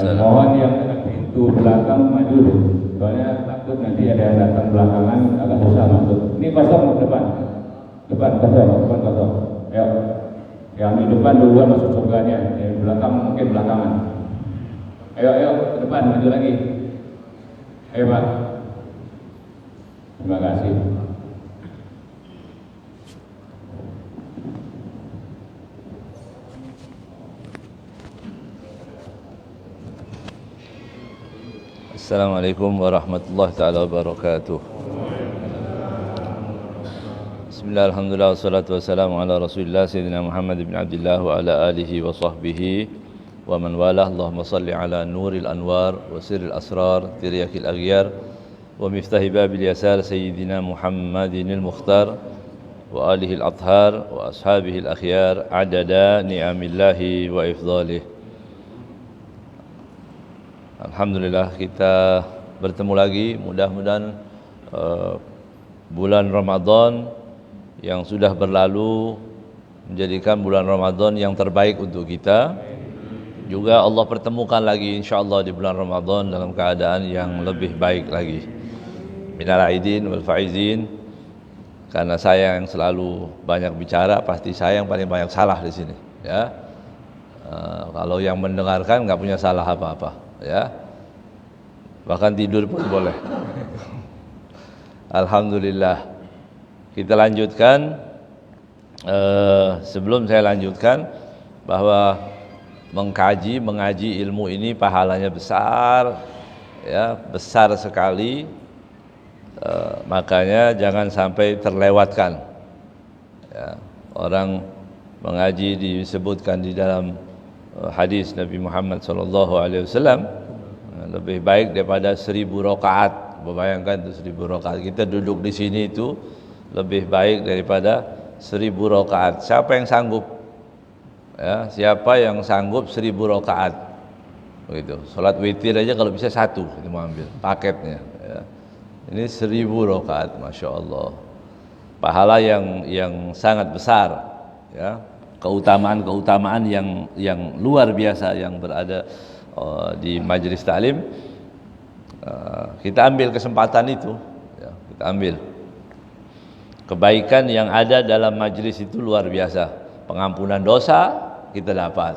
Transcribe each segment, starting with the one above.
Mohon yang dekat pintu belakang maju dulu. Soalnya takut nanti ada yang datang belakangan agak susah masuk. Ini kosong depan. Depan kosong. Ayo. Yang di depan duluan masuk surganya, yang belakang mungkin belakangan. Ayo ke depan maju lagi. Ayo Pak. Terima kasih. Assalamualaikum warahmatullahi taala wabarakatuh. Bismillah, alhamdulillah, wassalatu wassalamu ala rasulillah Sayyidina Muhammad ibn Abdillah wa ala alihi wa sahbihi wa man walah. Allahumma salli ala nuril anwar wa sirril asrar tiryakil aghyar wa miftahi babil yasar Sayyidina Muhammadinil mukhtar wa alihi al-athhar wa ashabihi al-akhyar adada ni'amillahi wa ifdhalih. Alhamdulillah kita bertemu lagi. Mudah-mudahan bulan Ramadan yang sudah berlalu menjadikan bulan Ramadan yang terbaik untuk kita. Juga Allah pertemukan lagi insyaallah di bulan Ramadan dalam keadaan yang lebih baik lagi. Minal aidin wal faizin. Karena saya yang selalu banyak bicara, pasti saya yang paling banyak salah di sini, ya. Kalau yang mendengarkan nggak punya salah apa-apa, ya, bahkan tidur pun boleh. Alhamdulillah. Kita lanjutkan. Sebelum saya lanjutkan, bahwa mengaji ilmu ini pahalanya besar, ya, besar sekali. Makanya jangan sampai terlewatkan, ya. Orang mengaji disebutkan di dalam hadis Nabi Muhammad SAW lebih baik daripada 1000 rakaat. Bayangkan itu 1000 rakaat. Kita duduk di sini itu lebih baik daripada 1000 rakaat. Siapa yang sanggup? Ya, siapa yang sanggup 1000 rakaat? Begitu. Salat witir aja kalau bisa 1 kita mau ambil paketnya, ya. Ini 1000 rakaat, Masya Allah. Pahala yang sangat besar, ya. Keutamaan yang luar biasa yang berada di majelis taklim. Kita ambil kesempatan itu, ya, kita ambil. Kebaikan yang ada dalam majelis itu luar biasa. Pengampunan dosa kita dapat,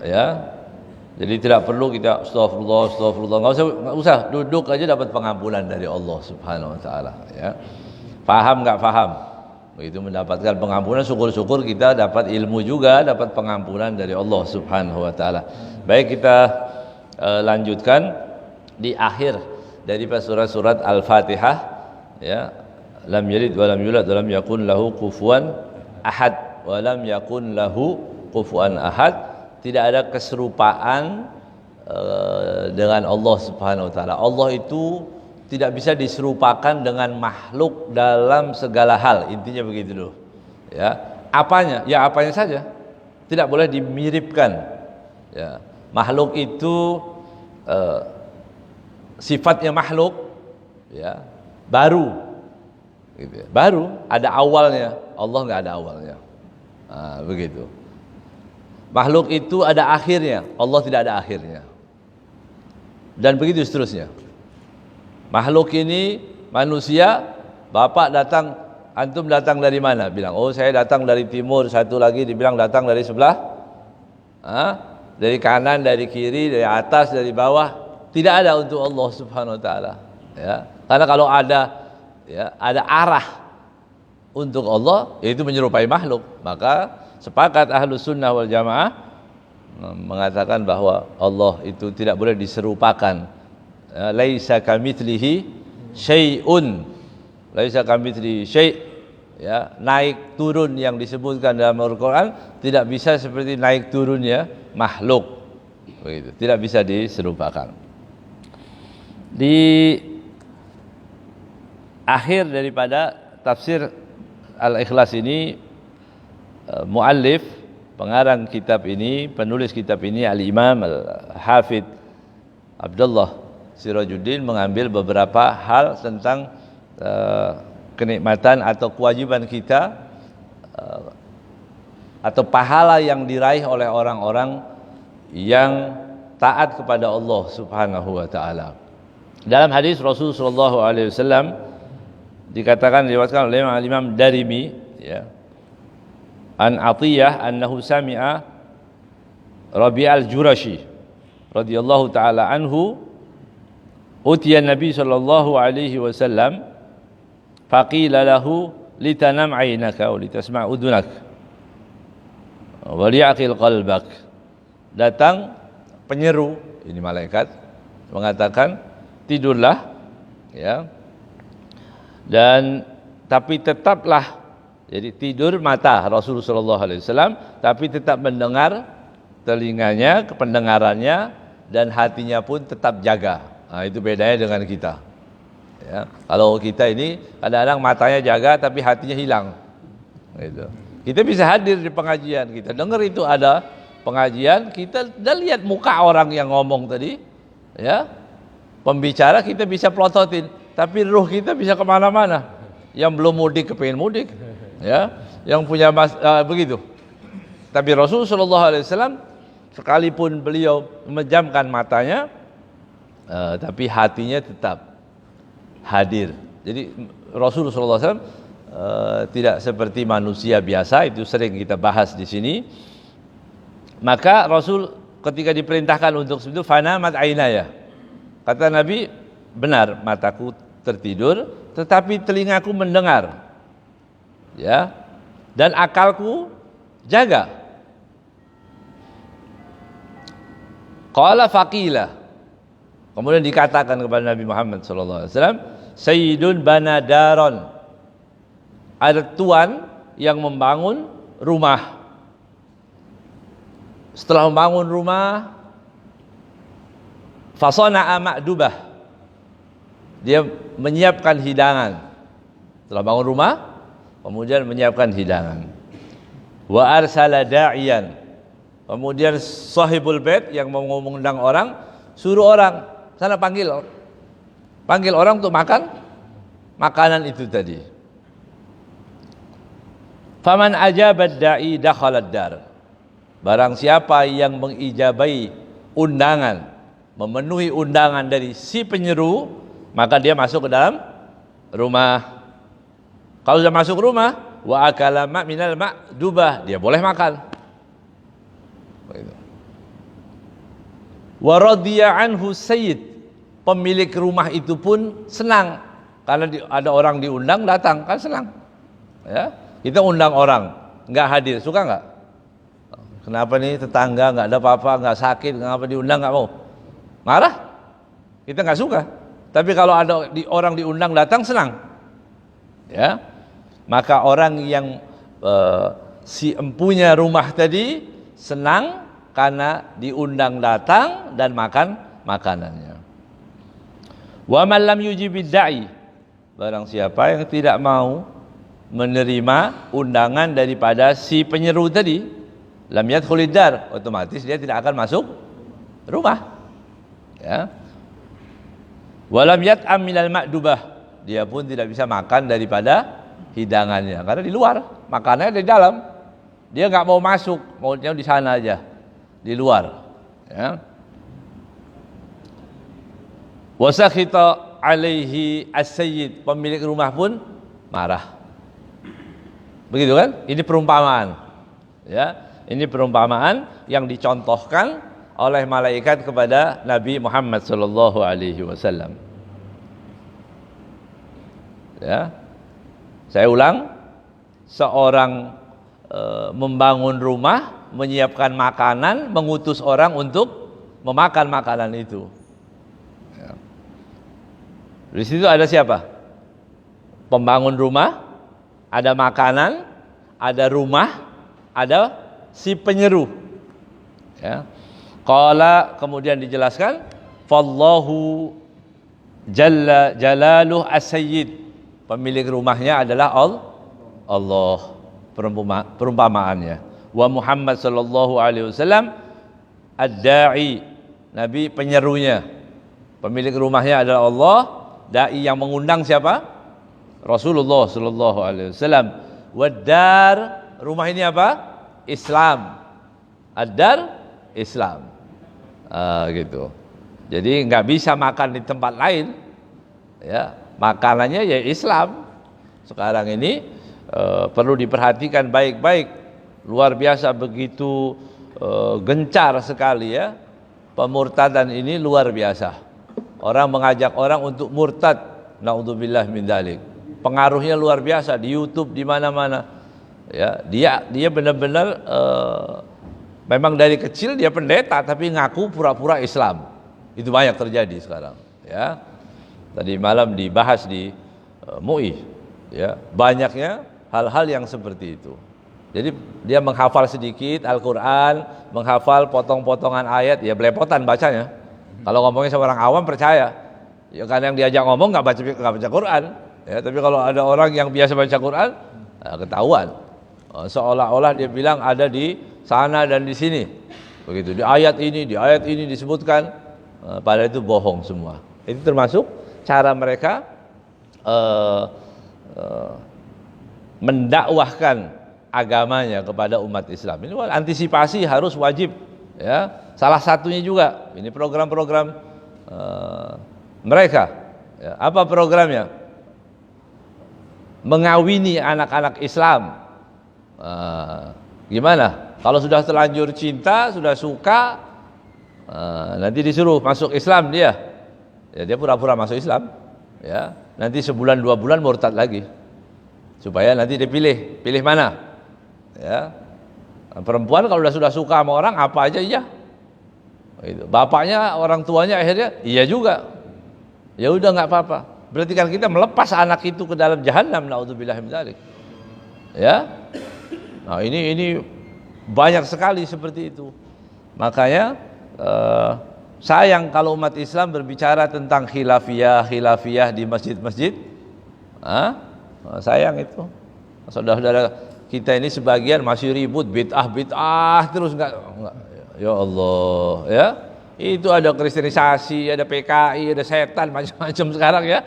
ya. Jadi tidak perlu kita astagfirullah, nggak usah duduk aja dapat pengampunan dari Allah Subhanahu wa taala, ya. Paham nggak paham? Begitu mendapatkan pengampunan, syukur-syukur kita dapat ilmu juga, dapat pengampunan dari Allah Subhanahu wa taala. Baik, kita lanjutkan di akhir dari surat Al-Fatihah, ya. Lam yalid wa lam yulad wa lam yakun lahu kufuwan ahad. Wa lam yakun lahu kufuwan ahad. Tidak ada keserupaan dengan Allah Subhanahu wa taala. Allah itu tidak bisa diserupakan dengan makhluk dalam segala hal. Intinya begitu loh. Ya, apanya? Ya apanya saja. Tidak boleh dimiripkan. Ya, makhluk itu sifatnya makhluk, ya, baru. Gitu ya. Baru ada awalnya. Allah nggak ada awalnya. Nah, begitu. Makhluk itu ada akhirnya, Allah tidak ada akhirnya. Dan begitu seterusnya. Makhluk ini manusia, bapak datang, antum datang dari mana? Bilang, oh saya datang dari timur. Satu lagi dibilang datang dari sebelah, dari kanan, dari kiri, dari atas, dari bawah. Tidak ada untuk Allah Subhanahu wa taala, ya. Karena kalau ada, ya, ada arah untuk Allah, yaitu menyerupai makhluk, maka sepakat Ahlus Sunnah wal Jamaah mengatakan bahwa Allah itu tidak boleh diserupakan. Laisa kamitslihi syai'un. Laisa kamitslihi syai', ya, naik turun yang disebutkan dalam Al-Qur'an tidak bisa seperti naik turunnya makhluk. Begitu, tidak bisa diserupakan. Di akhir daripada tafsir Al-Ikhlas ini, muallif, pengarang kitab ini, penulis kitab ini, Al-Imam Al-Hafidh Abdullah Sirajuddin mengambil beberapa hal tentang kenikmatan atau kewajiban kita atau pahala yang diraih oleh orang-orang yang taat kepada Allah Subhanahu wa taala. Dalam hadis Rasul sallallahu alaihi wasallam dikatakan, diriwayatkan oleh Imam Darimi, ya, an Atiyah annahu sami'a Rabi' al-Jurashi radhiyallahu taala anhu utiya Nabi sallallahu alaihi wasallam faqila lahu litanam 'ainaka wa litasma' udunak wa li'aqil qalbak. Datang penyeru, ini malaikat, mengatakan tidurlah, ya, dan tapi tetaplah, jadi tidur mata Rasulullah sallallahu alaihi wasallam, tapi tetap mendengar, telinganya, pendengarannya, dan hatinya pun tetap jaga. Nah, itu bedanya dengan kita. Ya, kalau kita ini kadang-kadang matanya jaga tapi hatinya hilang. Gitu. Kita bisa hadir di pengajian, kita dengar itu ada pengajian, kita udah lihat muka orang yang ngomong tadi, ya, pembicara kita bisa plototin, tapi ruh kita bisa kemana-mana. Yang belum mudik kepingin mudik, ya, yang punya begitu. Tapi Rasulullah SAW sekalipun beliau memejamkan matanya, tapi hatinya tetap hadir. Jadi Rasulullah SAW tidak seperti manusia biasa, itu sering kita bahas di sini. Maka Rasul ketika diperintahkan untuk itu, fanamat ainaya, kata Nabi, benar mataku tertidur, tetapi telingaku mendengar, ya, dan akalku jaga. Qala faqila, kemudian dikatakan kepada Nabi Muhammad SAW, Sayyidun banadaron, ada tuan yang membangun rumah. Setelah membangun rumah, fasana'a ma'dubah, dia menyiapkan hidangan. Setelah bangun rumah, kemudian menyiapkan hidangan. Wa arsala da'iyan, kemudian sahibul bait yang mau mengundang orang, suruh orang sana panggil orang untuk makan makanan itu tadi. Faman ajabad da'i dakhalad dar, barang siapa yang mengijabai undangan, memenuhi undangan dari si penyeru, maka dia masuk ke dalam rumah. Kalau sudah masuk rumah, wa akala ma minal ma'dubah, dia boleh makan. Wa radiya anhu sayyid, pemilik rumah itu pun senang karena ada orang diundang datang, kan senang. Ya, kita undang orang nggak hadir, suka nggak? Kenapa nih tetangga nggak ada apa-apa, nggak sakit, kenapa diundang nggak mau? Marah, kita nggak suka. Tapi kalau ada orang diundang datang, senang. Ya, maka orang yang si empunya rumah tadi senang karena diundang datang dan makan makanannya. Wa man lam yujibid da'i, barang siapa yang tidak mau menerima undangan daripada si penyeru tadi, lam yadkhulid dar, otomatis dia tidak akan masuk rumah. Ya. Walam yat'am minal ma'dubah, dia pun tidak bisa makan daripada hidangannya karena di luar, makanannya di dalam. Dia nggak mau masuk, maunya di sana aja, di luar. Ya. Wasakhita alaihi as-sayyid, pemilik rumah pun marah. Begitu kan? Ini perumpamaan. Ya, ini perumpamaan yang dicontohkan oleh malaikat kepada Nabi Muhammad sallallahu alaihi wasallam. Ya. Saya ulang, seorang membangun rumah, menyiapkan makanan, mengutus orang untuk memakan makanan itu. Ya. Di situ ada siapa? Pembangun rumah, ada makanan, ada rumah, ada si penyeru. Ya. Qala, kemudian dijelaskan, fallahu jalla jalaluh as-sayyid, pemilik rumahnya adalah Allah. Perumpamaannya. Wa Muhammad sallallahu alaihi wasallam ad-da'i, Nabi penyerunya. Pemilik rumahnya adalah Allah, dai yang mengundang siapa? Rasulullah sallallahu alaihi wasallam. Wad-dar, rumah ini apa? Islam. Ad-dar, Islam. Gitu. Jadi nggak bisa makan di tempat lain, ya makanannya ya Islam. Sekarang ini perlu diperhatikan baik-baik, luar biasa begitu gencar sekali ya, pemurtadan ini luar biasa. Orang mengajak orang untuk murtad, naudzubillah min dzalik. Pengaruhnya luar biasa di YouTube, di mana-mana. Ya, dia benar-benar memang dari kecil dia pendeta tapi ngaku pura-pura Islam. Itu banyak terjadi sekarang, ya. Tadi malam dibahas di MUI, ya. Banyaknya hal-hal yang seperti itu. Jadi dia menghafal sedikit Al-Qur'an, menghafal potong-potongan ayat, ya belepotan bacanya. Kalau ngomongnya sama orang awam percaya. Ya kan yang diajak ngomong nggak baca Quran, ya. Tapi kalau ada orang yang biasa baca Quran, ketahuan. Seolah-olah dia bilang ada di sana dan di sini. Begitu. Di ayat ini disebutkan. Padahal itu bohong semua. Itu termasuk cara mereka mendakwahkan agamanya kepada umat Islam. Ini antisipasi harus wajib, ya. Salah satunya juga ini program-program mereka. Ya. Apa programnya? Mengawini anak-anak Islam. Gimana? Kalau sudah terlanjur cinta, sudah suka, nanti disuruh masuk Islam dia, ya dia pura-pura masuk Islam, ya nanti sebulan 2 bulan murtad lagi, supaya nanti dia pilih mana, ya perempuan kalau sudah suka sama orang apa aja iya, gitu. Bapaknya orang tuanya akhirnya iya juga, ya udah nggak apa-apa, berarti kan kita melepas anak itu ke dalam jahanam, naudzubillah min dzalik, ya. Nah ini banyak sekali seperti itu, makanya sayang kalau umat Islam berbicara tentang khilafiyah di masjid-masjid. Sayang itu. Saudara-saudara kita ini sebagian masih ribut bid'ah terus enggak. Ya Allah, ya. Itu ada kristenisasi, ada PKI, ada setan macam-macam sekarang ya.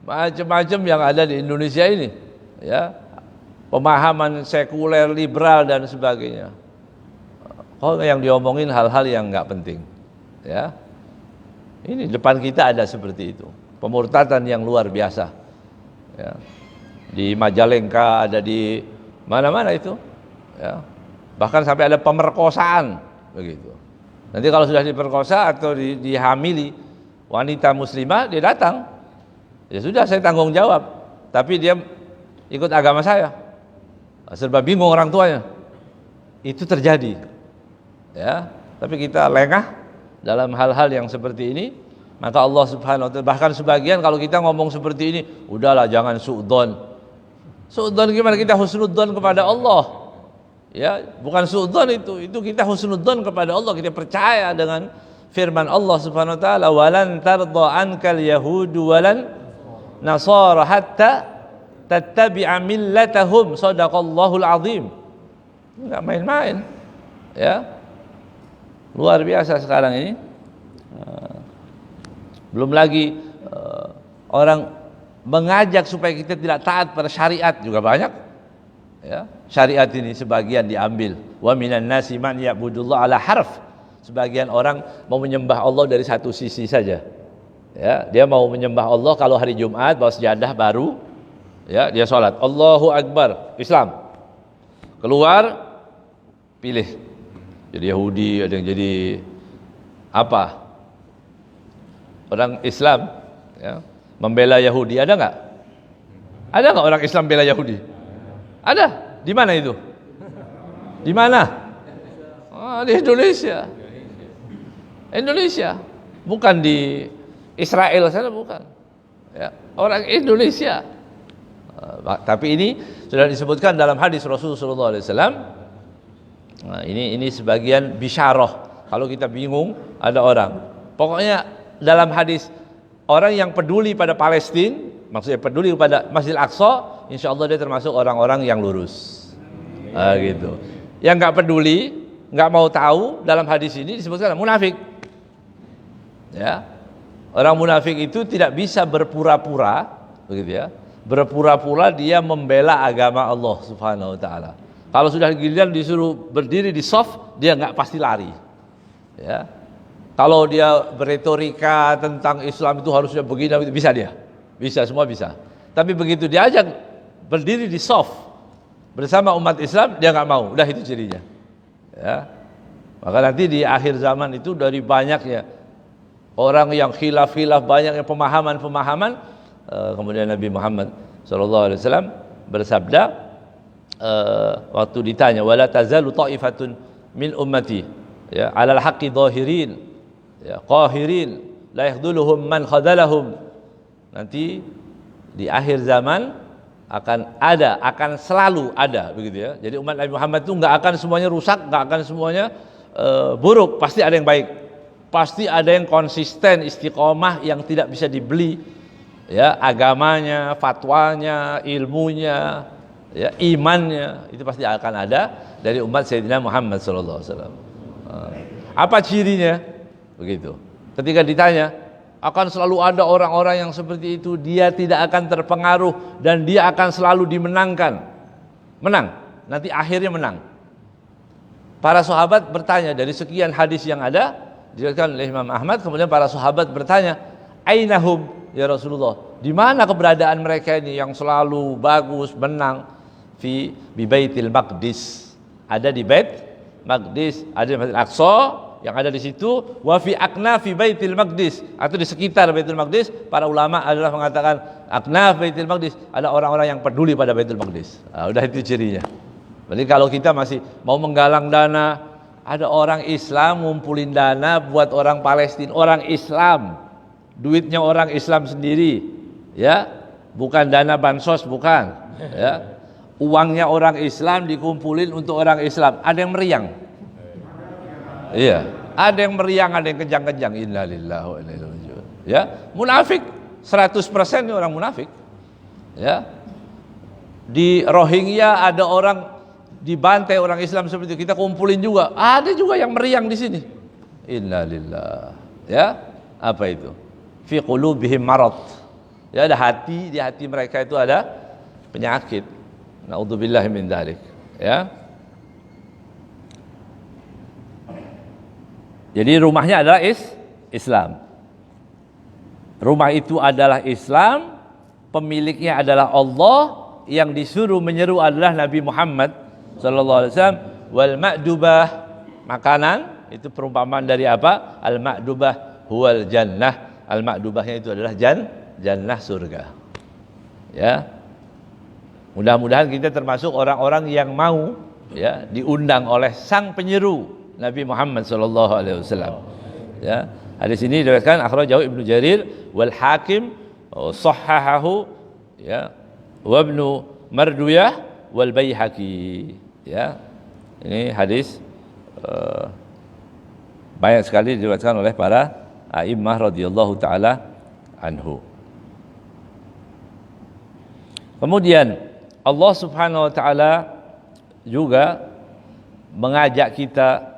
Macam-macam yang ada di Indonesia ini, ya. Pemahaman sekuler, liberal dan sebagainya. Oh, yang diomongin hal-hal yang nggak penting, ya. Ini depan kita ada seperti itu, pemurtadan yang luar biasa, ya. Di Majalengka ada, di mana-mana itu, ya. Bahkan sampai ada pemerkosaan, begitu. Nanti kalau sudah diperkosa atau dihamili wanita muslimah, dia datang, ya sudah saya tanggung jawab, tapi dia ikut agama saya, serba bingung orang tuanya, itu terjadi. Ya, tapi kita lengah dalam hal-hal yang seperti ini, maka Allah Subhanahu wa taala, bahkan sebagian kalau kita ngomong seperti ini, udahlah jangan suudzon. Suudzon gimana? Kita husnudzon kepada Allah. Ya, bukan suudzon itu kita husnudzon kepada Allah, kita percaya dengan firman Allah Subhanahu wa taala, "Walan tardha ankal yahudu walan nasara hatta tattabi'a millatahum." Shadaqallahul azim. Enggak main-main. Ya. Luar biasa sekarang ini. Belum lagi orang mengajak supaya kita tidak taat pada syariat juga banyak. Ya, syariat ini sebagian diambil. Wa minan nasi man ya'budullah ala harf. Sebagian orang mau menyembah Allah dari satu sisi saja. Ya, dia mau menyembah Allah kalau hari Jumat bawa sejadah baru, ya, dia sholat Allahu Akbar, Islam. Keluar pilih. Jadi Yahudi, ada yang jadi apa? Orang Islam, ya, membela Yahudi, ada nggak? Ada nggak orang Islam bela Yahudi? Ada. Di mana itu? Di mana? Di Indonesia. Indonesia, bukan di Israel sana, bukan. Ya, orang Indonesia. Tapi ini sudah disebutkan dalam hadis Rasulullah SAW. Nah, ini sebagian bisyarah. Kalau kita bingung, ada orang. Pokoknya dalam hadis, orang yang peduli pada Palestina, maksudnya peduli pada Masjidil Aqsa, insya Allah dia termasuk orang-orang yang lurus. Gitu. Yang nggak peduli, nggak mau tahu, dalam hadis ini disebutkan munafik. Ya, orang munafik itu tidak bisa berpura-pura, begitu ya. Berpura-pura dia membela agama Allah Subhanahu Wa Taala. Kalau sudah giliran disuruh berdiri di soft, dia nggak pasti lari. Ya, Kalau dia beretorika tentang Islam itu harusnya begini, bisa dia. Bisa, semua bisa. Tapi begitu diajak berdiri di soft bersama umat Islam, dia nggak mau. Udah itu cirinya. Ya. Maka nanti di akhir zaman itu dari banyaknya orang yang khilaf-khilaf, banyaknya pemahaman-pemahaman, kemudian Nabi Muhammad SAW bersabda, waktu ditanya, wala tazalu ta'ifatun min ummati, ya, alal haqqi dhahirin, ya, qahirin, la yakhdhuluhum man khadalahum. Nanti di akhir zaman akan selalu ada, begitu ya. Jadi umat Nabi Muhammad itu nggak akan semuanya rusak, nggak akan semuanya buruk, pasti ada yang baik, pasti ada yang konsisten, istiqomah, yang tidak bisa dibeli, ya, agamanya, fatwanya, ilmunya, ya, imannya, itu pasti akan ada dari umat Sayyidina Muhammad SAW. Apa cirinya? Begitu. Ketika ditanya, akan selalu ada orang-orang yang seperti itu, dia tidak akan terpengaruh dan dia akan selalu dimenangkan. Menang, nanti akhirnya menang. Para sahabat bertanya, dari sekian hadis yang ada diriwayatkan oleh Imam Ahmad, kemudian para sahabat bertanya, ainahum ya Rasulullah, di mana keberadaan mereka ini yang selalu bagus, menang? Fi Baitil Maqdis, ada di Bait Maqdis, ada di Masjid Aqsa yang ada di situ, wa fi aknafi Baitil Maqdis, atau di sekitar Baitul Maqdis. Para ulama adalah mengatakan aknaf Baitul Maqdis, ada orang-orang yang peduli pada Baitul Maqdis. Udah itu cirinya. Jadi kalau kita masih mau menggalang dana, ada orang Islam ngumpulin dana buat orang Palestina, orang Islam, duitnya orang Islam sendiri, ya, bukan dana bansos, bukan, ya, uangnya orang Islam dikumpulin untuk orang Islam. Ada yang meriang, iya, ada yang meriang, ada yang kejang-kejang. Innalillahi wa inna ilaihi raji'un. Ya, munafik, 100% ini orang munafik. Ya, di Rohingya ada orang dibantai orang Islam seperti itu, kita kumpulin juga, ada juga yang meriang di sini. Innalillah. Ya, apa itu? Fi qulubihim marad. Ya, ada hati, di hati mereka itu ada penyakit. Naudzubillahi min dzalik. Ya. Jadi rumahnya adalah Islam. Rumah itu adalah Islam, pemiliknya adalah Allah, yang disuruh menyeru adalah Nabi Muhammad sallallahu alaihi wasallam. Wal ma'dubah, makanan itu perumpamaan dari apa? Al ma'dubah huwal jannah. Al ma'dubahnya itu adalah jannah, surga. Ya. Mudah-mudahan kita termasuk orang-orang yang mau, ya, diundang oleh sang penyeru Nabi Muhammad sallallahu alaihi wasallam. Ya. Hadis ini diriwayatkan akhrajahu Ibnu Jarir wal Hakim sahhahahu, ya, wa Ibnu Marduyah wal Baihaqi. Ya, ini hadis banyak sekali diriwayatkan oleh para a'immah radhiyallahu taala anhu. Kemudian Allah Subhanahu wa taala juga mengajak kita,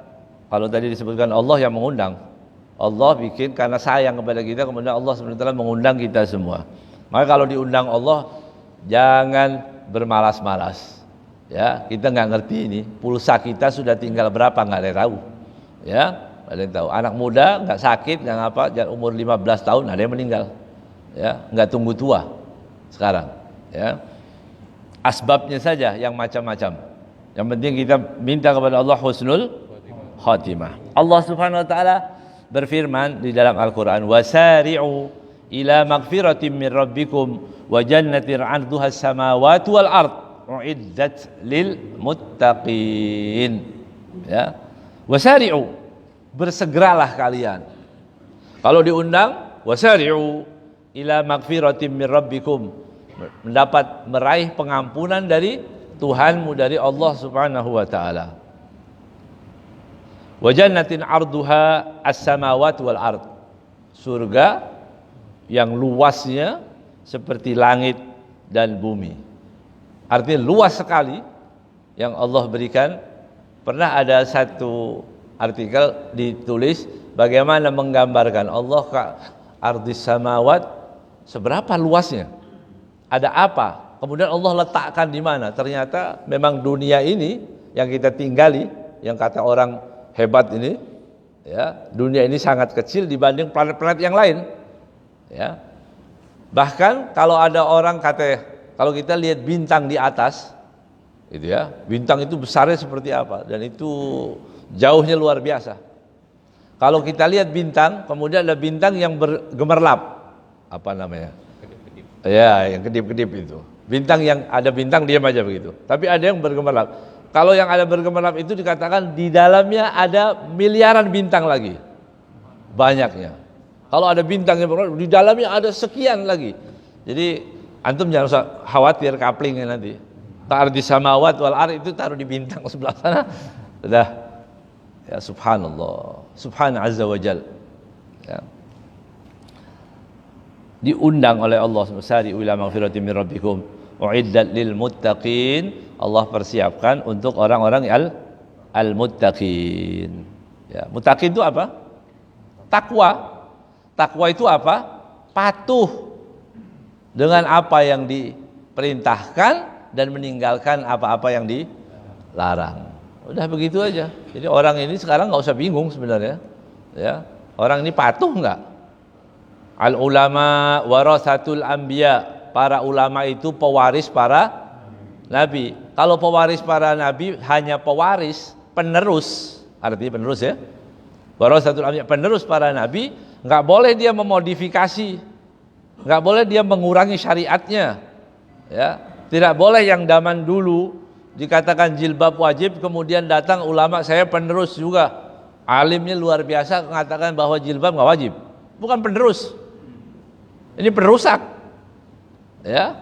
kalau tadi disebutkan Allah yang mengundang, Allah bikin karena sayang kepada kita, kemudian Allah Subhanahu wa taala mengundang kita semua. Maka kalau diundang Allah, jangan bermalas-malas. Ya, kita nggak ngerti ini, pulsa kita sudah tinggal berapa, nggak ada yang tahu. Ya, nggak ada yang tahu. Anak muda nggak sakit, nggak apa, umur 15 tahun ada yang meninggal. Ya, nggak tunggu tua sekarang. Ya, asbabnya saja yang macam-macam. Yang penting kita minta kepada Allah husnul khatimah. Allah Subhanahu wa taala berfirman di dalam Al-Qur'an, wasari'u ila magfiratin min rabbikum wa jannatin 'arduha as-samawati wal ard uiddat lil muttaqin. Ya, wasari'u, bersegeralah kalian. Kalau diundang, wasari'u ila magfiratin min rabbikum, mendapat meraih pengampunan dari Tuhanmu, dari Allah Subhanahu wa taala. Wa jannatin 'arduha as-samawati wal ard, surga yang luasnya seperti langit dan bumi. Artinya luas sekali yang Allah berikan. Pernah ada satu artikel ditulis bagaimana menggambarkan Allah ke ardis samawat, seberapa luasnya, ada apa, kemudian Allah letakkan di mana. Ternyata memang dunia ini yang kita tinggali, yang kata orang hebat ini, Ya, dunia ini sangat kecil dibanding planet-planet yang lain. Ya. Bahkan kalau ada orang kalau kita lihat bintang di atas, gitu ya, bintang itu besarnya seperti apa dan itu jauhnya luar biasa. Kalau kita lihat bintang, kemudian ada bintang yang bergemerlap, apa namanya? Ya, yang kedip-kedip itu. Bintang yang ada bintang diam aja begitu. Tapi ada yang bergemerlap. Kalau yang ada bergemerlap itu dikatakan di dalamnya ada miliaran bintang lagi. Banyaknya. Kalau ada bintang yang bergemerlap, di dalamnya ada sekian lagi. Jadi antum jangan usah khawatir kaplingnya nanti. Ta'ardi samawat wal ar itu taruh di bintang sebelah sana. Sudah. Ya subhanallah. Subhan azza wa jal. Ya. Diundang oleh Allah Sari'u ila maghfiratin min rabbikum uiddat lil muttaqin. Allah persiapkan untuk orang-orang al-muttaqin. Ya, muttaqin itu apa? Takwa. Takwa itu apa? Patuh dengan apa yang diperintahkan dan meninggalkan apa-apa yang dilarang. Udah begitu aja. Jadi orang ini sekarang nggak usah bingung sebenarnya. Ya, orang ini patuh nggak? Al ulama warasatul anbiya. Para ulama itu pewaris para nabi. Kalau pewaris para nabi hanya pewaris, penerus, artinya penerus ya. Warasatul anbiya, penerus para nabi, nggak boleh dia memodifikasi, nggak boleh dia mengurangi syariatnya. Ya, tidak boleh yang zaman dulu dikatakan jilbab wajib, kemudian datang ulama saya penerus juga, alimnya luar biasa mengatakan bahwa jilbab nggak wajib. Bukan penerus, ini perusak. Ya,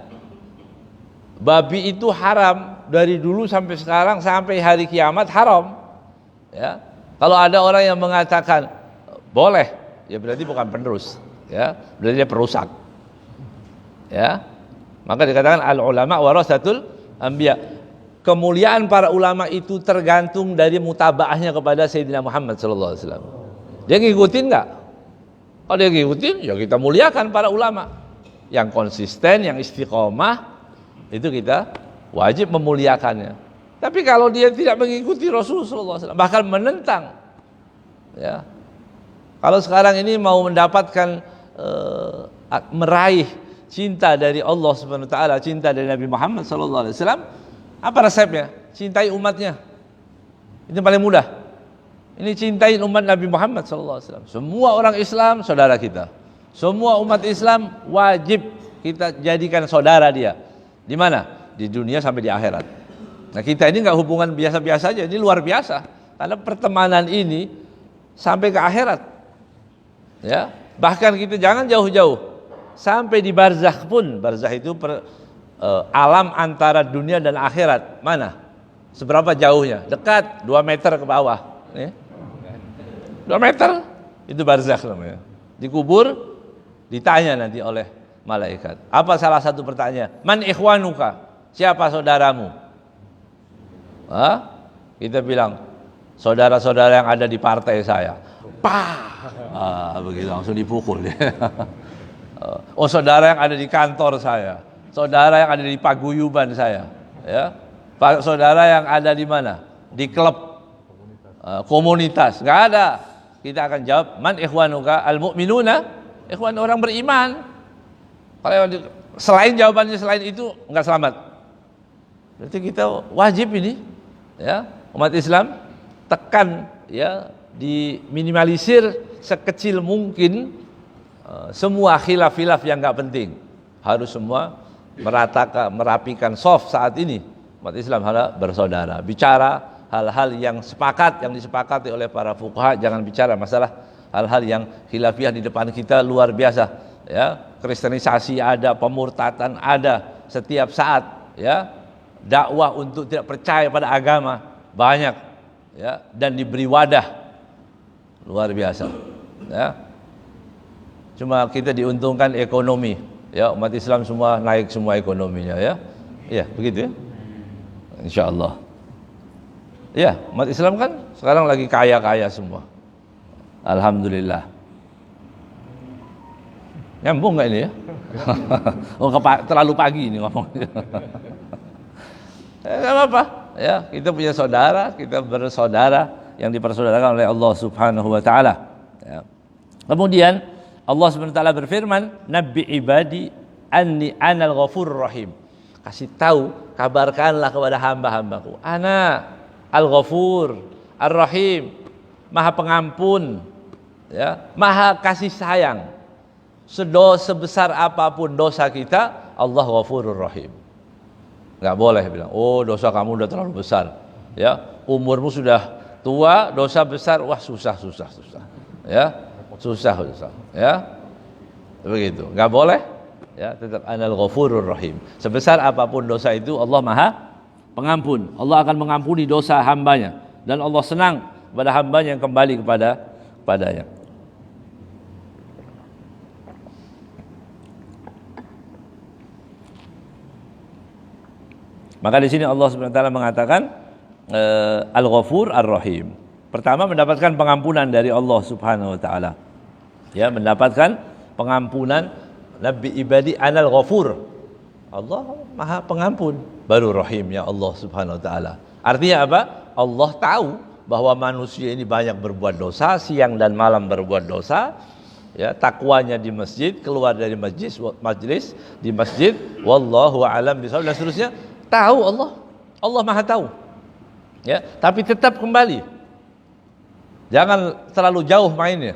babi itu haram dari dulu sampai sekarang sampai hari kiamat haram. Ya, kalau ada orang yang mengatakan boleh, ya berarti bukan penerus. Ya, berarti dia perusak. Ya, maka dikatakan al ulama warasatul anbiya. Kemuliaan para ulama itu tergantung dari mutabaahnya kepada Sayyidina Muhammad sallallahu alaihi wasallam. Dia ngikutin nggak? Kalau dia ngikutin, ya kita muliakan para ulama. Yang konsisten, yang istiqomah, itu kita wajib memuliakannya. Tapi kalau dia tidak mengikuti Rasulullah SAW, bahkan menentang, ya. Kalau sekarang ini mau mendapatkan meraih cinta dari Allah Subhanahu Wa Taala, cinta dari Nabi Muhammad SAW, apa resepnya? Cintai umatnya. Itu paling mudah. Ini cintai umat Nabi Muhammad SAW. Semua orang Islam saudara kita. Semua umat Islam wajib kita jadikan saudara dia. Di mana? Di dunia sampai di akhirat. Nah kita ini nggak hubungan biasa-biasa aja, ini luar biasa. Karena pertemanan ini sampai ke akhirat. Ya, bahkan kita jangan jauh-jauh. Sampai di barzakh pun, barzakh itu alam antara dunia dan akhirat. Mana? Seberapa jauhnya? Dekat, 2 meter ke bawah. 2 meter, itu barzakh namanya. Dikubur, ditanya nanti oleh malaikat. Apa salah satu pertanyaan? Man ikhwanuka? Siapa saudaramu? Kita bilang saudara-saudara yang ada di partai saya. Begitu langsung dipukul. Oh, saudara yang ada di kantor saya. Saudara yang ada di paguyuban saya. Ya. Saudara yang ada di mana? Di klub komunitas. Enggak ada. Kita akan jawab man ikhwanuka al-mu'minuna. Ikhwan orang beriman. Kalau selain jawabannya selain itu enggak selamat. Berarti kita wajib ini, ya, umat Islam tekan, ya, diminimalisir sekecil mungkin semua khilaf-khilaf yang enggak penting. Harus semua merapikan soft saat ini. Umat Islam harus bersaudara. Bicara hal-hal yang disepakati oleh para fuqaha, jangan bicara masalah hal-hal yang khilafiyah di depan kita luar biasa, ya. Kristenisasi ada, pemurtatan ada setiap saat, ya. Dakwah untuk tidak percaya pada agama banyak, ya, dan diberi wadah luar biasa, ya. Cuma kita diuntungkan ekonomi, ya, umat Islam semua naik semua ekonominya, ya. Iya, begitu ya. Insyaallah. Ya, umat Islam kan sekarang lagi kaya-kaya semua. Alhamdulillah. Nyambung nggak ini ya? Oh, terlalu pagi ini ngomongnya. Nggak apa-apa. Ya, kita punya saudara, kita bersaudara. yang dipersaudarakan oleh Allah Subhanahu wa taala. Ya. Kemudian Allah Subhanahu wa taala berfirman, "Nabbi ibadi anni anal ghafurur rahim." Kasih tahu, kabarkanlah kepada hamba-hambaku, ana al-ghafur ar-rahim, maha pengampun, ya, maha kasih sayang. Sebesar apapun dosa kita, Allah ghafurur rahim. Enggak boleh bilang, oh dosa kamu udah terlalu besar, ya, umurmu sudah tua, dosa besar, wah susah, ya, susah, ya, begitu, enggak boleh. Ya, tetap anal ghafurur rahim. Sebesar apapun dosa itu, Allah maha pengampun. Allah akan mengampuni dosa hambanya, dan Allah senang pada hambanya yang kembali kepadanya. Maka di sini Allah Subhanahu wa taala mengatakan Al-Ghafur Ar-Rahim. Pertama, mendapatkan pengampunan dari Allah Subhanahu wa taala. Ya, mendapatkan pengampunan. Nabi ibadi anal ghafur. Allah maha pengampun. Baru rahim, ya Allah Subhanahu wa taala. Artinya apa? Allah tahu bahwa manusia ini banyak berbuat dosa, siang dan malam berbuat dosa. Ya, takwanya di masjid, keluar dari majlis di masjid, wallahu a'lam bishawab, dan seterusnya. Tahu Allah. Allah maha tahu. Ya, tapi tetap kembali. Jangan terlalu jauh mainnya.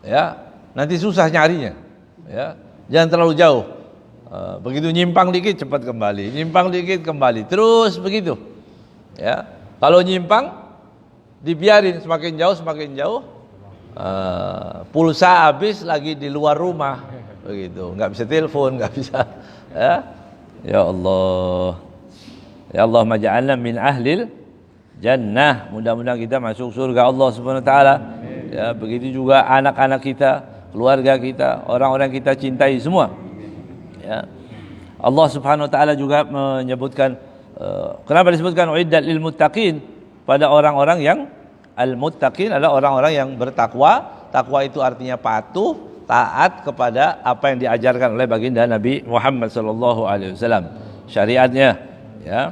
Ya, nanti susah nyarinya. Ya, jangan terlalu jauh. Begitu nyimpang dikit cepat kembali, nyimpang dikit kembali, terus begitu. Ya, kalau nyimpang dibiarin semakin jauh, pulsa habis lagi di luar rumah, begitu, nggak bisa telepon, nggak bisa. Ya Allah, ya Allah, maj'alna min ahlil jannah. Mudah-mudahan kita masuk surga Allah Subhanahu wa taala. Ya, begitu juga anak-anak kita, keluarga kita, orang-orang kita cintai semua. Ya. Allah Subhanahu wa taala juga menyebutkan kenapa disebutkan uiddat lil muttaqin, pada orang-orang yang al-muttaqin adalah orang-orang yang bertakwa. Takwa itu artinya patuh, taat kepada apa yang diajarkan oleh baginda Nabi Muhammad sallallahu alaihi wasallam, syariatnya, ya.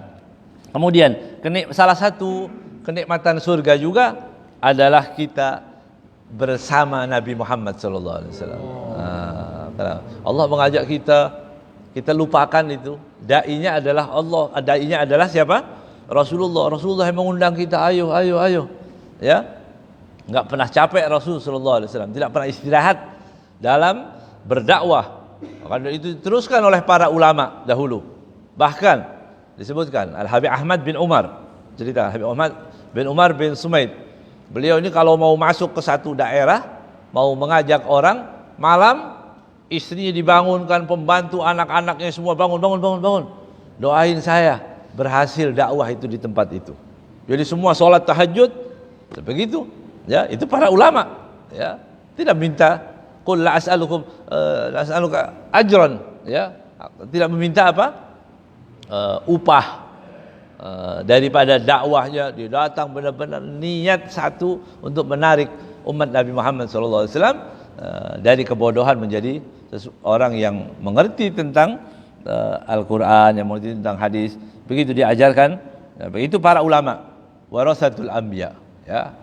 Kemudian salah satu kenikmatan surga juga adalah kita bersama Nabi Muhammad sallallahu alaihi wasallam. Allah mengajak kita lupakan itu. Dai-nya adalah Allah. Dai-nya adalah siapa? Rasulullah. Rasulullah yang mengundang kita, ayo. Ya. Enggak pernah capek Rasul sallallahu alaihi wasallam, tidak pernah istirahat dalam berdakwah. Maka itu diteruskan oleh para ulama dahulu. Bahkan disebutkan Al-Habib Ahmad bin Umar, cerita Habib Ahmad bin Umar bin Sumaid. Beliau ini kalau mau masuk ke satu daerah, mau mengajak orang, malam istrinya dibangunkan, pembantu, anak-anaknya semua bangun. Doain saya berhasil dakwah itu di tempat itu. Jadi semua sholat tahajud, begitu. Ya, itu para ulama. Ya, tidak minta qul la as'aluka ajran, ya. Tidak meminta apa? Upah. Daripada dakwahnya, dia datang benar-benar niat satu untuk menarik umat Nabi Muhammad SAW dari kebodohan menjadi orang yang mengerti tentang Al-Quran, yang mengerti tentang hadis. Begitu diajarkan. Begitu para ulama, warasatul anbiya, ya.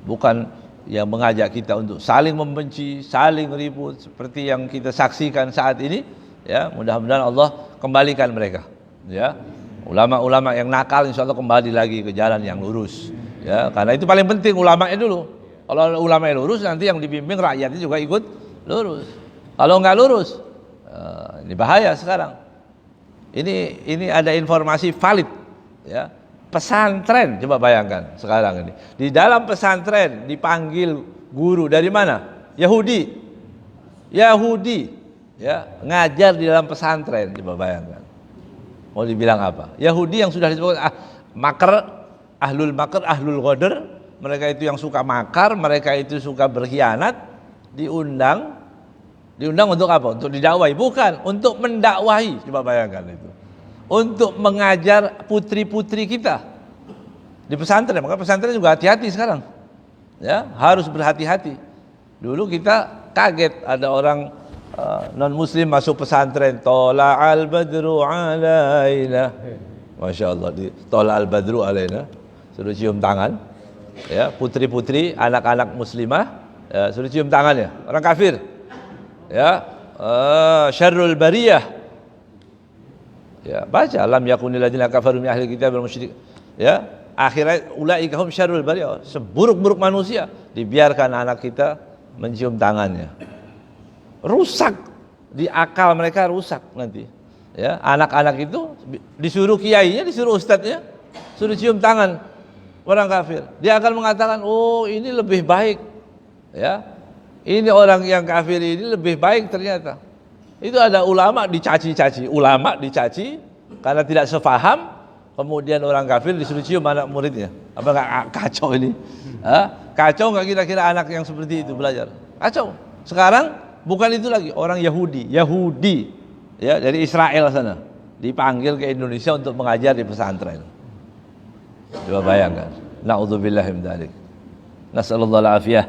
Bukan yang mengajak kita untuk saling membenci, saling ribut seperti yang kita saksikan saat ini. Ya, mudah-mudahan Allah kembalikan mereka. Ya, ulama-ulama yang nakal insya Allah kembali lagi ke jalan yang lurus. Ya, karena itu paling penting ulamanya dulu. Kalau ulamanya lurus, nanti yang dibimbing rakyatnya juga ikut lurus. Kalau nggak lurus, ini bahaya sekarang. Ini ada informasi valid, ya. Pesantren, coba bayangkan sekarang ini. Di dalam pesantren dipanggil guru dari mana? Yahudi, ya, ngajar di dalam pesantren, coba bayangkan. Mau dibilang apa? Yahudi yang sudah disebut ahlul makar, ahlul ghadar, mereka itu yang suka makar, mereka itu suka berkhianat, diundang untuk apa? Untuk didakwahi, bukan untuk mendakwahi, coba bayangkan itu. Untuk mengajar putri-putri kita di pesantren. Maka pesantren juga hati-hati sekarang, ya, harus berhati-hati. Dulu kita kaget ada orang non muslim masuk pesantren, tola'al badru alaina, masya Allah, tola'al badru alaina, suruh cium tangan, ya, putri-putri, anak-anak muslimah, ya, suruh cium tangannya. Orang kafir, ya, syarrul bariyah. Ya, baca lam yakunil ladzina kafaru min ahli kitab wal musyrik. Ya, akhirat ulaika hum syarrul bariyah. Seburuk-buruk manusia dibiarkan anak kita mencium tangannya. Rusak di akal mereka, rusak nanti. Ya, anak-anak itu disuruh kiainya, disuruh ustadznya, suruh cium tangan orang kafir. Dia akan mengatakan, "Oh, ini lebih baik." Ya. Ini orang yang kafir ini lebih baik ternyata. Itu ada ulama dicaci-caci, karena tidak sefaham, kemudian orang kafir disuruh cium anak muridnya. Apa enggak kacau ini? Kacau enggak kira-kira anak yang seperti itu belajar? Kacau. Sekarang bukan itu lagi, orang Yahudi, ya, dari Israel sana dipanggil ke Indonesia untuk mengajar di pesantren. Coba bayangkan. Na'udzubillahi min dzalik. Nasallallahu alafiyah.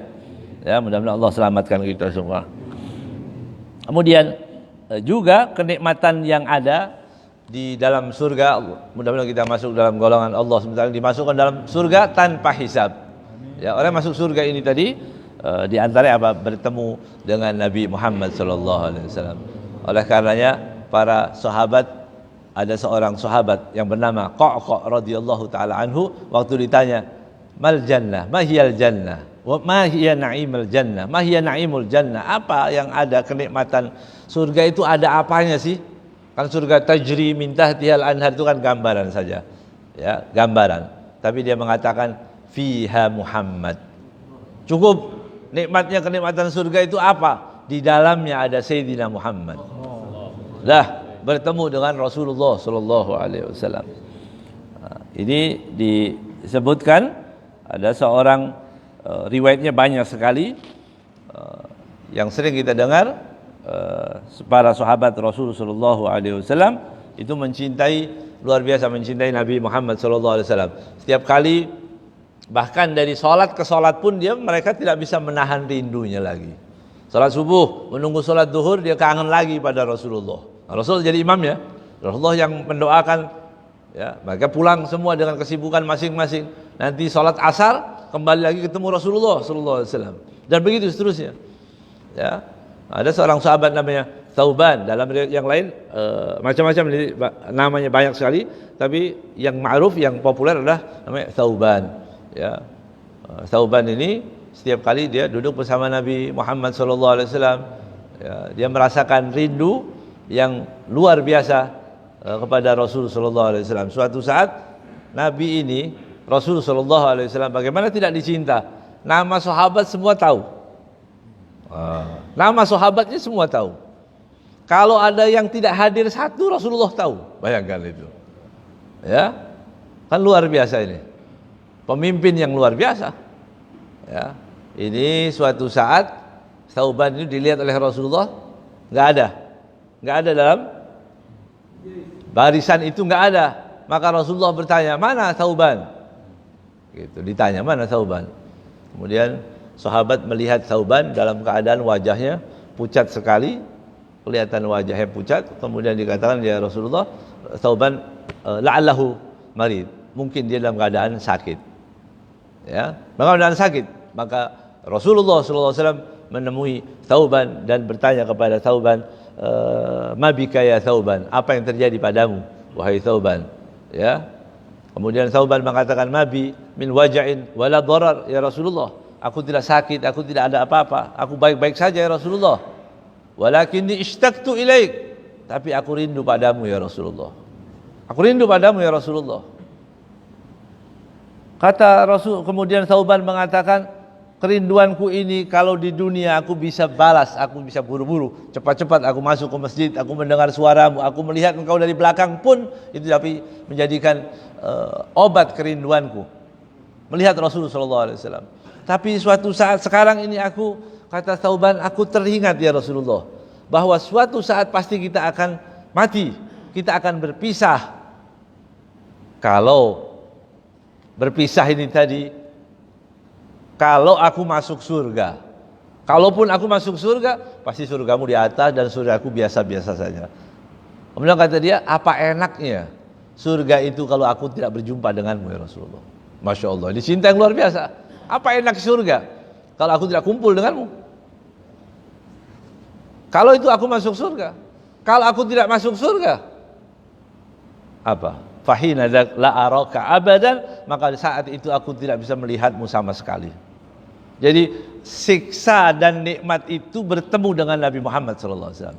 Ya, mudah-mudahan Allah selamatkan kita semua. Kemudian juga kenikmatan yang ada di dalam surga, mudah-mudahan kita masuk dalam golongan Allah SWT dimasukkan dalam surga tanpa hisab. Ya, orang masuk surga ini tadi di antara apa? Bertemu dengan Nabi Muhammad SAW. Oleh karenanya para sahabat, ada seorang sahabat yang bernama Qa'qa' radhiyallahu taala anhu, waktu ditanya, "Mal jannah? Ma hiyal jannah? Wa ma hiya na'imul jannah? Ma hiya na'imul jannah?" Apa yang ada kenikmatan surga itu, ada apanya sih? Kan surga tajri min tahtihal anhar itu kan gambaran saja. Ya, gambaran. Tapi dia mengatakan fiha Muhammad. Cukup. Nikmatnya kenikmatan surga itu apa? Di dalamnya ada Sayyidina Muhammad. Dah bertemu dengan Rasulullah sallallahu alaihi wasallam. Ini disebutkan ada seorang, riwayatnya banyak sekali, yang sering kita dengar, para sahabat Rasulullah sallallahu alaihi wasallam itu mencintai, luar biasa mencintai Nabi Muhammad sallallahu alaihi wasallam. Setiap kali, bahkan dari sholat ke sholat pun mereka tidak bisa menahan rindunya lagi. Sholat subuh, menunggu sholat duhur, dia kangen lagi pada Rasulullah. Rasul jadi imamnya, Rasulullah yang mendoakan, ya, mereka pulang semua dengan kesibukan masing-masing. Nanti sholat asar kembali lagi ketemu Rasulullah sallallahu alaihi wasallam, dan begitu seterusnya. Ya, ada seorang sahabat namanya Thauban, dalam yang lain macam-macam, namanya banyak sekali, tapi yang ma'ruf, yang populer adalah namanya Thauban. Ya, Thauban ini setiap kali dia duduk bersama Nabi Muhammad sallallahu alaihi wasallam, ya, dia merasakan rindu yang luar biasa kepada Rasul sallallahu alaihi wasallam. Suatu saat Nabi ini, Rasul sallallahu alaihi wasallam, bagaimana tidak dicinta? Nama sahabat semua tahu. Nama sahabatnya semua tahu. Kalau ada yang tidak hadir satu, Rasulullah tahu. Bayangkan itu. Ya. Kan luar biasa ini. Pemimpin yang luar biasa. Ya. Ini suatu saat Thauban ini dilihat oleh Rasulullah, enggak ada dalam barisan itu, enggak ada. Maka Rasulullah bertanya, "Mana Thauban?" Gitu, ditanya, "Mana Thauban?" Kemudian sahabat melihat Thauban dalam keadaan wajahnya pucat sekali, kelihatan wajahnya pucat. Kemudian dikatakan, "Ya Rasulullah, Thauban la'allahu marid." Mungkin dia dalam keadaan sakit. Ya, dalam keadaan sakit. Maka Rasulullah SAW menemui Thauban dan bertanya kepada Thauban, "Ma bika ya Thauban? Apa yang terjadi padamu, wahai Thauban?" Ya. Kemudian Thauban mengatakan, "Mabi min waja'in wala darar ya Rasulullah." Aku tidak sakit, aku tidak ada apa-apa. Aku baik-baik saja ya Rasulullah. Walakinni ishtaqtu ilaik. Tapi aku rindu padamu ya Rasulullah. Aku rindu padamu ya Rasulullah. Kata Rasul, kemudian Thauban mengatakan, "Kerinduanku ini kalau di dunia aku bisa balas, aku bisa buru-buru, cepat-cepat aku masuk ke masjid, aku mendengar suaramu, aku melihat engkau dari belakang pun itu tapi menjadikan obat kerinduanku. Melihat Rasulullah SAW. Tapi suatu saat sekarang ini aku," kata Thauban, "aku teringat ya Rasulullah, bahwa suatu saat pasti kita akan mati, kita akan berpisah. Kalau berpisah ini tadi, kalau aku masuk surga, kalaupun aku masuk surga, pasti surgamu di atas dan surgaku biasa-biasa saja." Kemudian kata dia, "Apa enaknya surga itu kalau aku tidak berjumpa denganmu ya Rasulullah?" Masya Allah, ini cinta yang luar biasa. Apa enak surga kalau aku tidak kumpul denganmu? Kalau itu aku masuk surga. Kalau aku tidak masuk surga, apa? Fahina la araka abadan, maka saat itu aku tidak bisa melihatmu sama sekali. Jadi siksa dan nikmat itu bertemu dengan Nabi Muhammad SAW.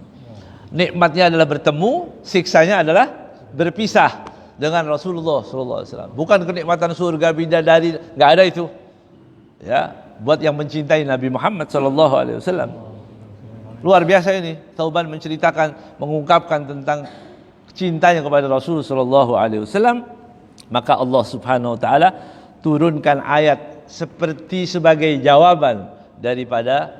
Nikmatnya adalah bertemu, siksanya adalah berpisah dengan Rasulullah SAW. Bukan kenikmatan surga bidadari, nggak ada itu. Ya, buat yang mencintai Nabi Muhammad SAW. Luar biasa ini. Thauban menceritakan, mengungkapkan tentang cintanya kepada Rasulullah SAW. Maka Allah Subhanahu Wa Taala turunkan ayat seperti sebagai jawaban daripada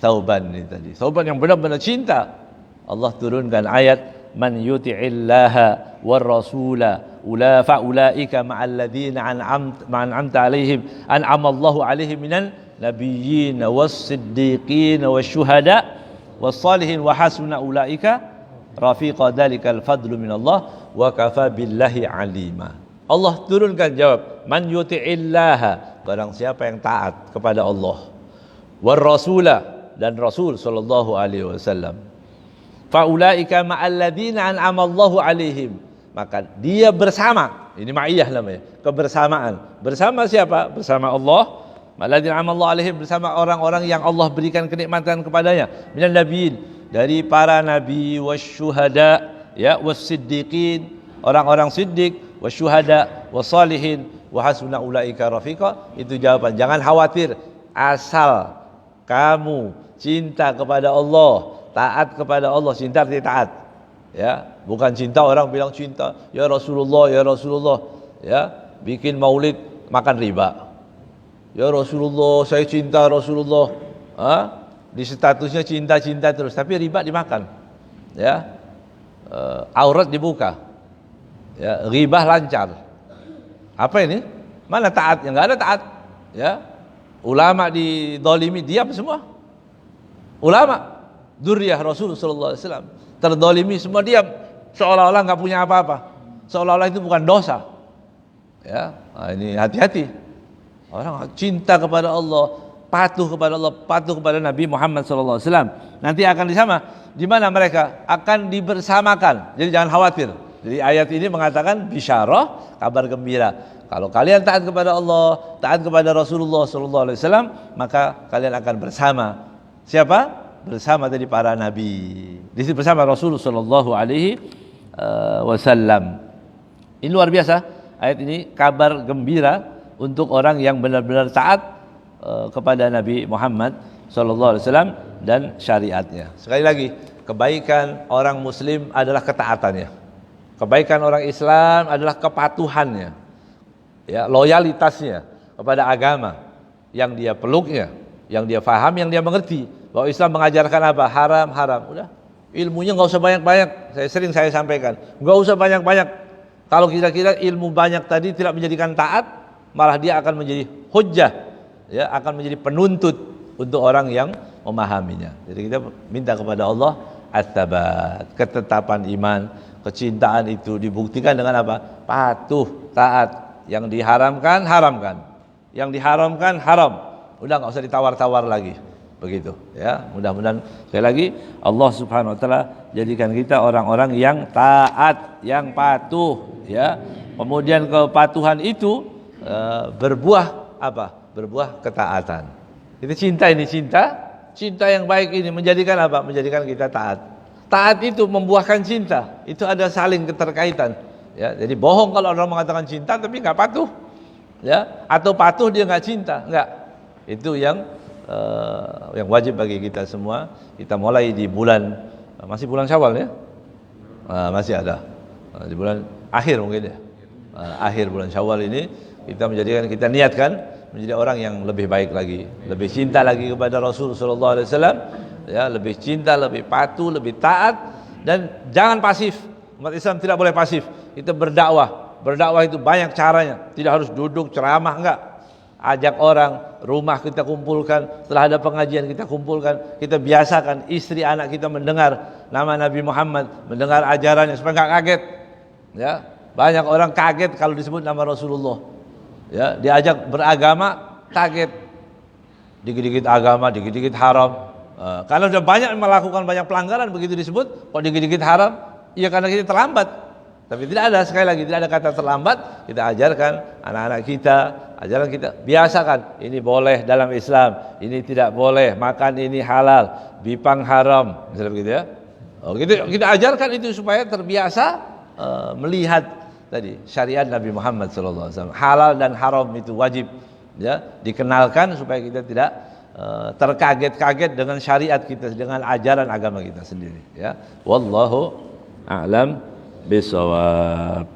Thauban ini tadi. Thauban yang benar-benar cinta. Allah turunkan ayat, man yuti'illaha war rasula ulaika ma'al ladzina an'amta alaihim an'amallahu alaihim minan nabiyyin was-siddiqin wasyuhada was-salihin wa hasuna ulaika rafiqa, dzalikal fadlu minallah wa kafa billahi alima. Allah turunkan jawab, man yuti'illaha, barang siapa yang taat kepada Allah, war rasula, dan Rasul sallallahu alaihi wasallam, fa ulaika ma'al ladzina an'amallahu alaihim, maka dia bersama, ini ma'iyah namanya, kebersamaan. Bersama siapa? Bersama Allah. Ma'alladzina an'amallahu alaihim, bersama orang-orang yang Allah berikan kenikmatan kepadanya, minan nabiyyin, dari para nabi, wasyuhada, ya, wassiddiqin, orang-orang siddiq, wasyuhada, wassalihin, wa hasuna ulaika rafiqa. Itu jawaban. Jangan khawatir, asal kamu cinta kepada Allah, taat kepada Allah. Cinta arti taat, ya, bukan cinta orang bilang cinta ya Rasulullah, ya Rasulullah, ya, bikin maulid makan riba. Ya Rasulullah, saya cinta Rasulullah, di statusnya cinta-cinta terus, tapi riba dimakan, ya, aurat dibuka, ya, ribah lancar. Apa ini? Mana taatnya? Nggak ada taat, ya. Ulama didolimi, diam semua. Ulama dzurriyyah Rasul sallallahu alaihi wasallam terdolimi, semua diam, seolah-olah nggak punya apa-apa, seolah-olah itu bukan dosa, ya. Nah, ini hati-hati. Orang cinta kepada Allah, patuh kepada Allah, patuh kepada Nabi Muhammad sallallahu alaihi wasallam, nanti akan disama. Di mana mereka akan dibersamakan. Jadi jangan khawatir. Jadi ayat ini mengatakan bisyarah, kabar gembira. Kalau kalian taat kepada Allah, taat kepada Rasulullah sallallahu alaihi wasallam, maka kalian akan bersama. Siapa? Bersama tadi para nabi. Di sini bersama Rasulullah sallallahu alaihi wasallam. Ini luar biasa. Ayat ini kabar gembira untuk orang yang benar-benar taat kepada Nabi Muhammad sallallahu alaihi wasallam dan syariatnya. Sekali lagi, kebaikan orang muslim adalah ketaatannya. Kebaikan orang Islam adalah kepatuhannya. Ya, loyalitasnya kepada agama yang dia peluknya, yang dia faham, yang dia mengerti. Bahwa Islam mengajarkan apa? Haram, haram. Udah. Ilmunya enggak usah banyak-banyak. Saya sampaikan, enggak usah banyak-banyak. Kalau kira-kira ilmu banyak tadi tidak menjadikan taat, malah dia akan menjadi hujjah, ya, akan menjadi penuntut untuk orang yang memahaminya. Jadi kita minta kepada Allah at-tabat, ketetapan iman, kecintaan itu dibuktikan dengan apa? Patuh, taat. Yang diharamkan, haramkan. Yang diharamkan, haram. Udah nggak usah ditawar-tawar lagi. Begitu, ya. Mudah-mudahan sekali lagi Allah Subhanahu wa taala jadikan kita orang-orang yang taat, yang patuh, ya. Kemudian kepatuhan itu berbuah apa? Berbuah ketaatan. Kita cinta ini, cinta yang baik ini menjadikan apa? Menjadikan kita taat. Taat itu membuahkan cinta. Itu ada saling keterkaitan. Ya, jadi bohong kalau orang mengatakan cinta tapi nggak patuh, ya, atau patuh dia nggak cinta, nggak. Itu yang wajib bagi kita semua. Kita mulai di bulan, masih bulan Syawal ya, masih ada di bulan akhir mungkin ya, akhir bulan Syawal ini kita niatkan menjadi orang yang lebih baik lagi, lebih cinta lagi kepada Rasul sallallahu alaihi wasallam, ya, lebih cinta, lebih patuh, lebih taat, dan jangan pasif. Umat Islam tidak boleh pasif. Kita berdakwah. Berdakwah itu banyak caranya. Tidak harus duduk ceramah, enggak. Ajak orang, rumah kita kumpulkan, setelah ada pengajian kita kumpulkan, kita biasakan istri anak kita mendengar nama Nabi Muhammad, mendengar ajarannya supaya enggak kaget. Ya, banyak orang kaget kalau disebut nama Rasulullah. Ya, diajak beragama kaget. Dikit-dikit agama, dikit-dikit haram. Kalau sudah banyak melakukan banyak pelanggaran begitu disebut, kok dikit-dikit haram? Ya karena kita terlambat. Tapi tidak ada, sekali lagi tidak ada kata terlambat. Kita ajarkan anak-anak kita, ajaran kita, biasakan ini boleh dalam Islam, ini tidak boleh, makan ini halal, bipang haram, misalnya begitu ya. Kita ajarkan itu supaya terbiasa melihat tadi syariat Nabi Muhammad SAW. Halal dan haram itu wajib ya dikenalkan supaya kita tidak terkaget-kaget dengan syariat kita, dengan ajaran agama kita sendiri ya. Wallahu a'lam bishawab.